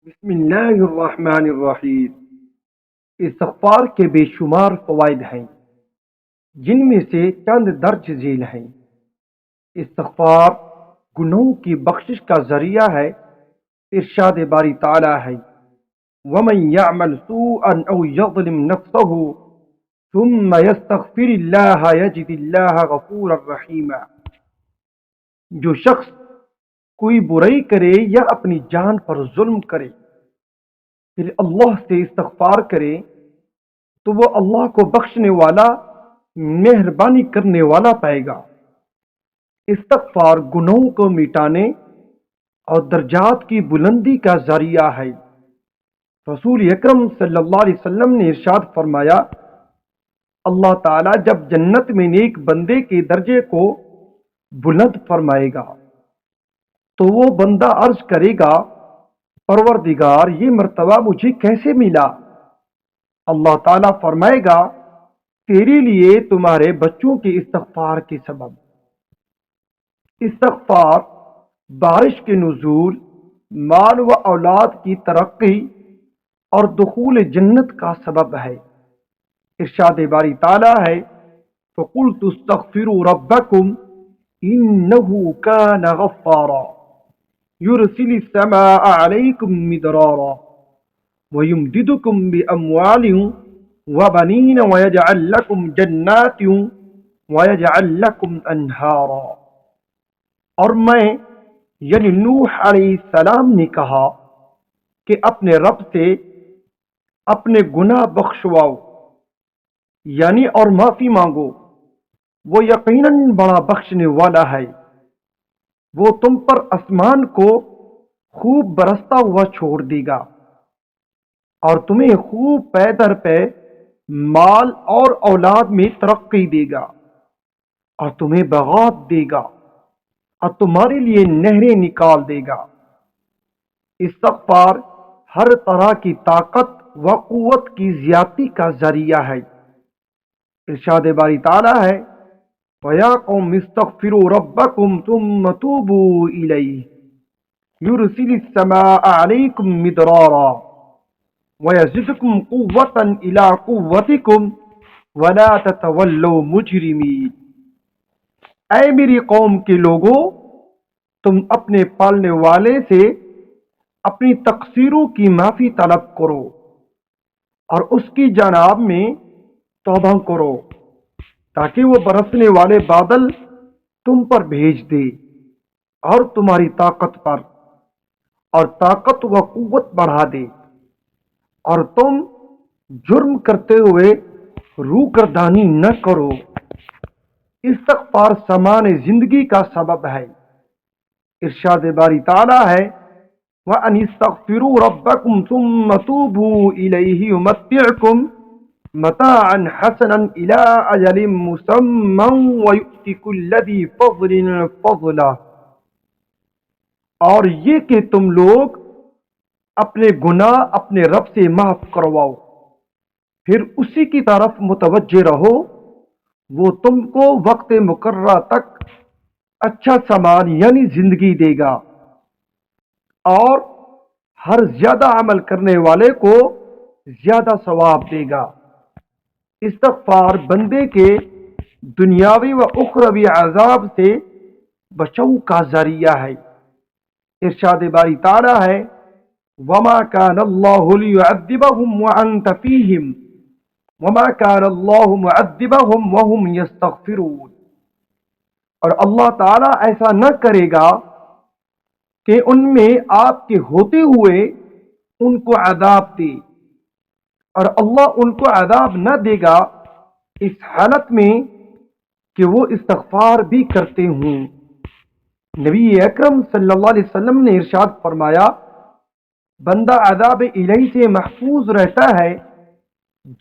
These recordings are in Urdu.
بسم اللہ الرحمن الرحیم۔ استغفار کے بے شمار فوائد ہیں، جن میں سے چند درج ذیل ہیں۔ استغفار گناہوں کی بخشش کا ذریعہ ہے۔ ارشاد باری تعالی ہے، وَمَن يَعْمَلْ سُوءًا أَوْ يَظْلِمْ نَفْسَهُ ثُمَّ يَسْتَغْفِرِ اللَّهَ يَجِدِ اللَّهَ غَفُورًا رَحِيمًا۔ جو شخص کوئی برائی کرے یا اپنی جان پر ظلم کرے پھر اللہ سے استغفار کرے تو وہ اللہ کو بخشنے والا، مہربانی کرنے والا پائے گا۔ استغفار گناہوں کو مٹانے اور درجات کی بلندی کا ذریعہ ہے۔ رسول اکرم صلی اللہ علیہ وسلم نے ارشاد فرمایا، اللہ تعالیٰ جب جنت میں نیک بندے کے درجے کو بلند فرمائے گا تو وہ بندہ عرض کرے گا، پروردگار یہ مرتبہ مجھے کیسے ملا؟ اللہ تعالیٰ فرمائے گا، تیرے لیے تمہارے بچوں کے استغفار کے سبب۔ استغفار بارش کے نزول، مال و اولاد کی ترقی اور دخول جنت کا سبب ہے۔ ارشاد باری تعالیٰ ہے، فَقُلْتُ اسْتَغْفِرُوا رَبَّكُمْ إِنَّهُ كَانَ غَفَّارًا يُرْسِلِ السَّمَاءَ عَلَيْكُمْ مِدْرَارًا وَيُمْدِدُكُمْ بِأَمْوَالٍ وَبَنِينَ وَيَجْعَلْ لَكُمْ جَنَّاتٍ وَيَجْعَلْ لَكُمْ أَنْهَارًا۔ اور میں یعنی نوح علیہ السلام نے کہا کہ اپنے رب سے اپنے گناہ بخشواؤ، یعنی اور معافی مانگو، وہ یقیناً بڑا بخشنے والا ہے۔ وہ تم پر آسمان کو خوب برستا ہوا چھوڑ دے گا اور تمہیں خوب پے در پے مال اور اولاد میں ترقی دے گا، اور تمہیں باغات دے گا اور تمہارے لیے نہریں نکال دے گا۔ استغفار ہر طرح کی طاقت و قوت کی زیادتی کا ذریعہ ہے۔ ارشاد باری تعالیٰ ہے، وَيَا قَوْمِ اسْتَغْفِرُوا رَبَّكُمْ ثُمَّ تُوبُوا إِلَيْهِ يُرْسِلِ السَّمَاءَ عَلَيْكُمْ مِدْرَارًا وَيَزِدْكُمْ قُوَّةً إِلَىٰ قُوَّتِكُمْ وَلَا تَتَوَلَّوْا مُجْرِمِينَ۔ اے میری قوم کے لوگوں، تم اپنے پالنے والے سے اپنی تقصیروں کی معافی طلب کرو اور اس کی جناب میں توبہ کرو، تاکہ وہ برسنے والے بادل تم پر بھیج دے اور تمہاری طاقت پر اور طاقت و قوت بڑھا دے، اور تم جرم کرتے ہوئے روگردانی نہ کرو۔ استغفار سامان زندگی کا سبب ہے۔ ارشاد باری تعالیٰ ہے، وَأَنِ اسْتَغْفِرُوا رَبَّكُمْ ثُمَّ تُوبُوا إِلَيْهِ يُمَتِّعْكُمْ مَتَاعًا حَسَنًا إِلَىٰ أَجَلٍ مُّسَمًّى وَيُؤْتِ كُلَّ ذِي فَضْلٍ فَضْلَهُ۔ اور یہ کہ تم لوگ اپنے گناہ اپنے رب سے معاف کرواؤ، پھر اسی کی طرف متوجہ رہو، وہ تم کو وقت مقررہ تک اچھا سامان یعنی زندگی دے گا، اور ہر زیادہ عمل کرنے والے کو زیادہ ثواب دے گا۔ استغفار بندے کے دنیاوی و اخروی عذاب سے بچاؤ کا ذریعہ ہے۔ ارشاد باری تعالیٰ ہے، وَمَا كَانَ اللَّهُ لِيُعَذِّبَهُمْ وَأَنْتَ فِيهِمْ وَمَا كَانَ اللَّهُ مُعَذِّبَهُمْ وَهُمْ يَسْتَغْفِرُونَ۔ اور اللہ تعالیٰ ایسا نہ کرے گا کہ ان میں آپ کے ہوتے ہوئے ان کو عذاب دے، اور اللہ ان کو عذاب نہ دے گا اس حالت میں کہ وہ استغفار بھی کرتے ہوں۔ نبی اکرم صلی اللہ علیہ وسلم نے ارشاد فرمایا، بندہ عذاب الہی سے محفوظ رہتا ہے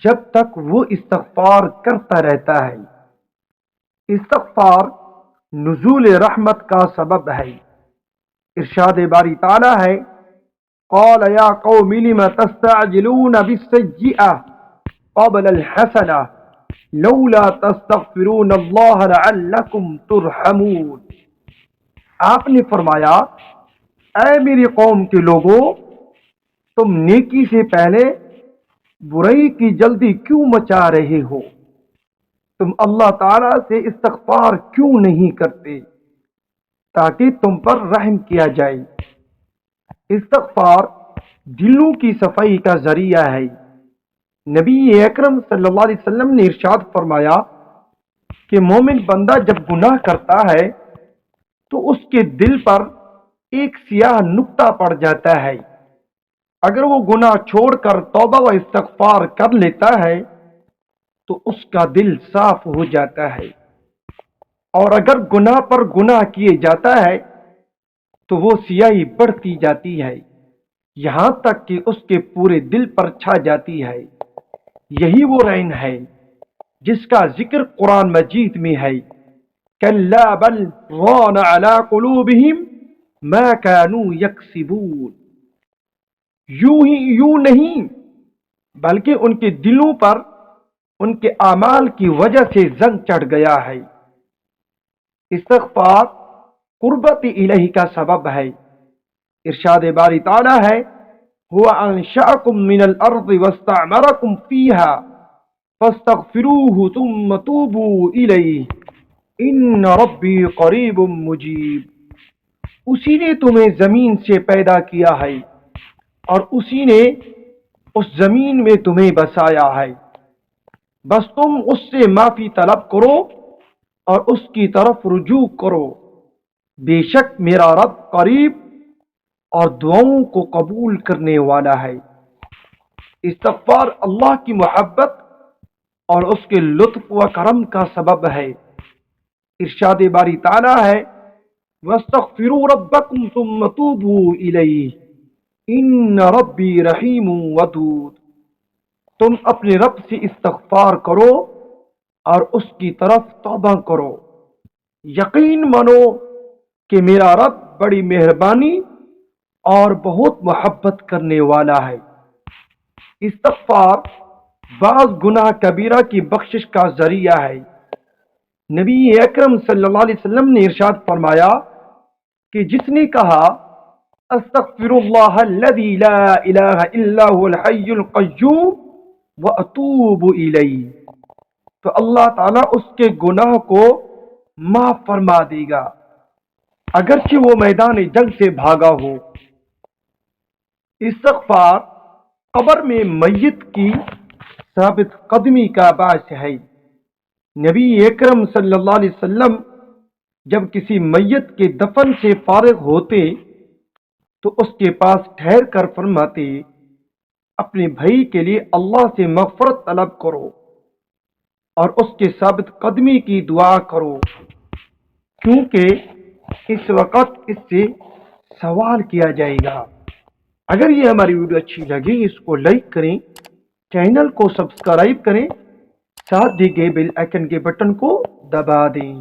جب تک وہ استغفار کرتا رہتا ہے۔ استغفار نزول رحمت کا سبب ہے۔ ارشاد باری تعالیٰ ہے، قال یا قوم لم تستعجلون بالسیئة قبل الحسنة لولا تستغفرون اللہ لعلکم ترحمون۔ آپ نے فرمایا، اے میری قوم کے لوگوں، تم نیکی سے پہلے برائی کی جلدی کیوں مچا رہے ہو؟ تم اللہ تعالی سے استغفار کیوں نہیں کرتے تاکہ تم پر رحم کیا جائے؟ استغفار دلوں کی صفائی کا ذریعہ ہے۔ نبی اکرم صلی اللہ علیہ وسلم نے ارشاد فرمایا کہ مومن بندہ جب گناہ کرتا ہے تو اس کے دل پر ایک سیاہ نقطہ پڑ جاتا ہے۔ اگر وہ گناہ چھوڑ کر توبہ و استغفار کر لیتا ہے تو اس کا دل صاف ہو جاتا ہے، اور اگر گناہ پر گناہ کیے جاتا ہے تو وہ سیاہی بڑھتی جاتی ہے یہاں تک کہ اس کے پورے دل پر چھا جاتی ہے۔ یہی وہ رین ہے جس کا ذکر قرآن مجید میں ہے، کلا بل ران علی قلوبہم ما كانوا یکسبون۔ یوں نہیں بلکہ ان کے دلوں پر ان کے اعمال کی وجہ سے زنگ چڑھ گیا ہے۔ استغفار قربت الہی کا سبب ہے۔ ارشاد باری تعالی ہے، هو انشأکم من الارض واستعمرکم فیہا فاستغفروہ ثم توبوا الیہ ان ربی قریب مجیب۔ اسی نے تمہیں زمین سے پیدا کیا ہے اور اسی نے اس زمین میں تمہیں بسایا ہے، بس تم اس سے معافی طلب کرو اور اس کی طرف رجوع کرو، بے شک میرا رب قریب اور دعاؤں کو قبول کرنے والا ہے۔ استغفار اللہ کی محبت اور اس کے لطف و کرم کا سبب ہے۔ ارشاد باری تعالی ہے، وَاسْتَغْفِرُوا رَبَّكُمْ ثُمَّ تُوبُوا إِلَيْهِ إِنَّ رَبِّي رَحِيمٌ وَدُودٌ۔ تم اپنے رب سے استغفار کرو اور اس کی طرف توبہ کرو، یقین مانو کہ میرا رب بڑی مہربانی اور بہت محبت کرنے والا ہے۔ استغفار بعض گناہ کبیرہ کی بخشش کا ذریعہ ہے۔ نبی اکرم صلی اللہ علیہ وسلم نے ارشاد فرمایا کہ جس نے کہا استغفر اللہ الذی لا الہ الا هو الحی القیوم واتوب الیہ، تو اللہ تعالیٰ اس کے گناہ کو معاف فرما دے گا اگرچہ وہ میدان جنگ سے بھاگا ہو۔ استغفار قبر میں میت کی ثابت قدمی کا باعث ہے۔ نبی اکرم صلی اللہ علیہ وسلم جب کسی میت کے دفن سے فارغ ہوتے تو اس کے پاس ٹھہر کر فرماتے، اپنے بھائی کے لیے اللہ سے مغفرت طلب کرو اور اس کے ثابت قدمی کی دعا کرو، کیونکہ اس وقت اس سے سوال کیا جائے گا۔ اگر یہ ہماری ویڈیو اچھی لگی اس کو لائک کریں، چینل کو سبسکرائب کریں، ساتھ دی گئے بیل آئیکن کے بٹن کو دبا دیں۔